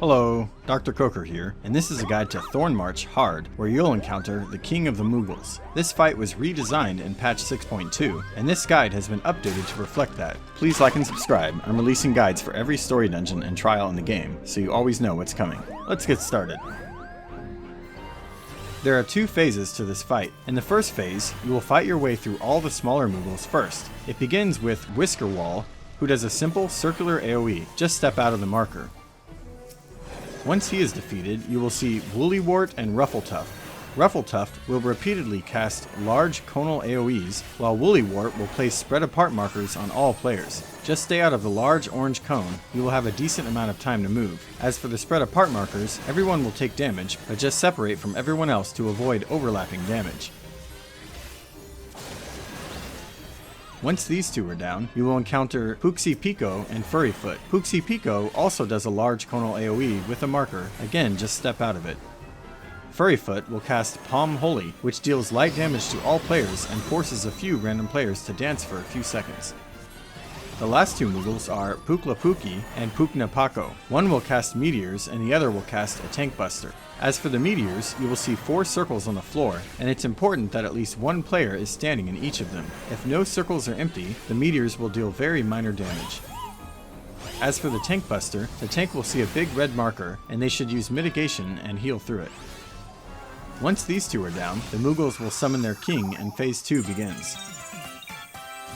Hello, Dr. Coker here, and this is a guide to Thornmarch Hard, where you'll encounter the King of the Moogles. This fight was redesigned in patch 6.2, and this guide has been updated to reflect that. Please like and subscribe. I'm releasing guides for every story dungeon and trial in the game, so you always know what's coming. Let's get started. There are two phases to this fight. In the first phase, you will fight your way through all the smaller Moogles first. It begins with Whiskerwall, who does a simple circular AoE. Just step out of the marker. Once he is defeated, you will see Woolywort and Ruffletuft. Ruffletuft will repeatedly cast large conal AoEs, while Woolywort will place spread apart markers on all players. Just stay out of the large orange cone, you will have a decent amount of time to move. As for the spread apart markers, everyone will take damage, but just separate from everyone else to avoid overlapping damage. Once these two are down, you will encounter Pooxie Pico and Furryfoot. Pooxie Pico also does a large conal AoE with a marker. Again, just step out of it. Furryfoot will cast Palm Holy, which deals light damage to all players and forces a few random players to dance for a few seconds. The last two Moogles are Pooklapookie and Pooknapako. One will cast meteors and the other will cast a tank buster. As for the meteors, you will see 4 circles on the floor, and it's important that at least one player is standing in each of them. If no circles are empty, the meteors will deal very minor damage. As for the tank buster, the tank will see a big red marker, and they should use mitigation and heal through it. Once these two are down, the Moogles will summon their king and phase 2 begins.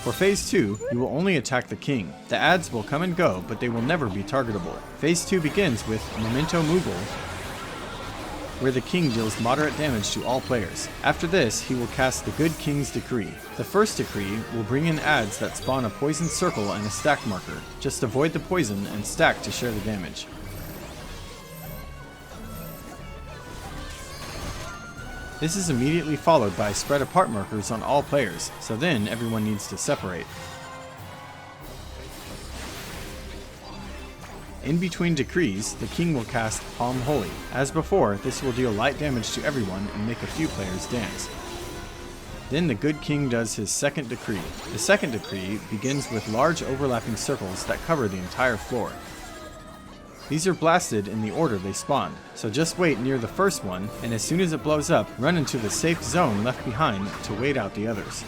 For phase 2, you will only attack the king. The adds will come and go, but they will never be targetable. Phase 2 begins with Memento Moogle, where the king deals moderate damage to all players. After this, he will cast the Good King's Decree. The first decree will bring in adds that spawn a poison circle and a stack marker. Just avoid the poison and stack to share the damage. This is immediately followed by spread apart markers on all players, so then everyone needs to separate. In between decrees, the king will cast Palm Holy. As before, this will deal light damage to everyone and make a few players dance. Then the good king does his second decree. The second decree begins with large overlapping circles that cover the entire floor. These are blasted in the order they spawned, so just wait near the first one, and as soon as it blows up, run into the safe zone left behind to wait out the others.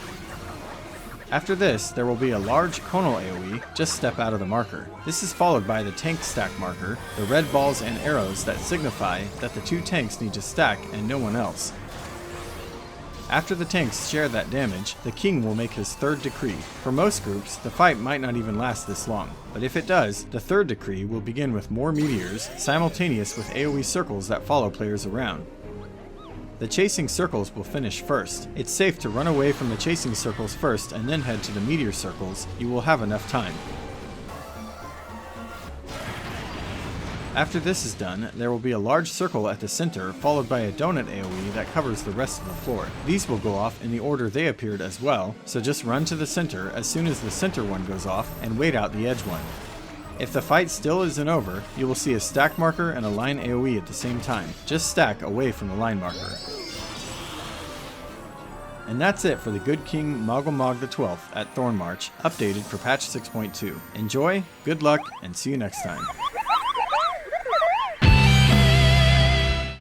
After this, there will be a large conal AoE, just step out of the marker. This is followed by the tank stack marker, the red balls and arrows that signify that the two tanks need to stack and no one else. After the tanks share that damage, the king will make his third decree. For most groups, the fight might not even last this long, but if it does, the third decree will begin with more meteors, simultaneous with AoE circles that follow players around. The chasing circles will finish first. It's safe to run away from the chasing circles first and then head to the meteor circles. You will have enough time. After this is done, there will be a large circle at the center, followed by a donut AoE that covers the rest of the floor. These will go off in the order they appeared as well, so just run to the center as soon as the center one goes off and wait out the edge one. If the fight still isn't over, you will see a stack marker and a line AoE at the same time. Just stack away from the line marker. And that's it for the Good King Moggle Mog XII at Thornmarch, updated for patch 6.2. Enjoy, good luck, and see you next time.